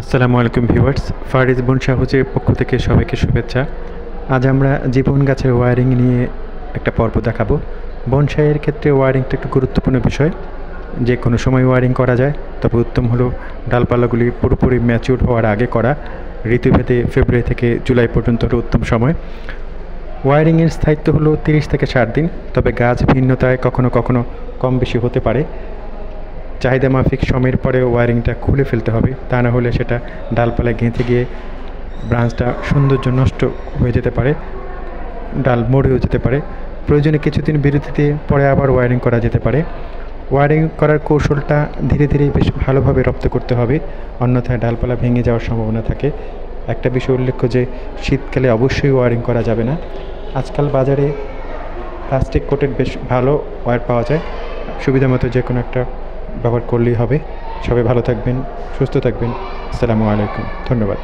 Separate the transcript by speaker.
Speaker 1: আসসালামু আলাইকুম ভিউয়ার্স, ফারিজ বনশা হাউজের পক্ষ থেকে সবাইকে শুভেচ্ছা। আজ আমরা জীবন গাছের ওয়্যারিং নিয়ে একটা পর্ব দেখাবো। বনসাইয়ের ক্ষেত্রে ওয়্যারিংটা একটু গুরুত্বপূর্ণ বিষয়। যে কোনো সময় ওয়্যারিং করা যায়, তবে উত্তম হলো ডালপালাগুলি পুরোপুরি ম্যাচিউর হওয়ার আগে করা। ঋতুভেদে ফেব্রুয়ারি থেকে জুলাই পর্যন্ত হলো উত্তম সময়। ওয়্যারিংয়ের স্থায়িত্ব হলো 30 থেকে 60 দিন, তবে গাছ ভিন্নতায় কখনো কখনো কম বেশি হতে পারে। চাহিদা মাফিক সময়ের পরে ওয়্যারিংটা খুলে ফেলতে হবে, তা না হলে সেটা ডালপালায় গেঁথে গিয়ে ব্রাঞ্চটা সৌন্দর্য নষ্ট হয়ে যেতে পারে, ডাল মরেও যেতে পারে। প্রয়োজনে কিছুদিন বিরতিতে পরে আবার ওয়্যারিং করা যেতে পারে। ওয়্যারিং করার কৌশলটা ধীরে ধীরে বেশ ভালোভাবে রপ্ত করতে হবে, অন্যথায় ডালপালা ভেঙে যাওয়ার সম্ভাবনা থাকে। একটা বিষয় উল্লেখ্য যে শীতকালে অবশ্যই ওয়্যারিং করা যাবে না। আজকাল বাজারে প্লাস্টিক কোটেড বেশ ভালো ওয়্যার পাওয়া যায়, সুবিধা মতো যে কোনো একটা ব্যবহার করলেই হবে। সবাই ভালো থাকবেন, সুস্থ থাকবেন। আসসালামু আলাইকুম, ধন্যবাদ।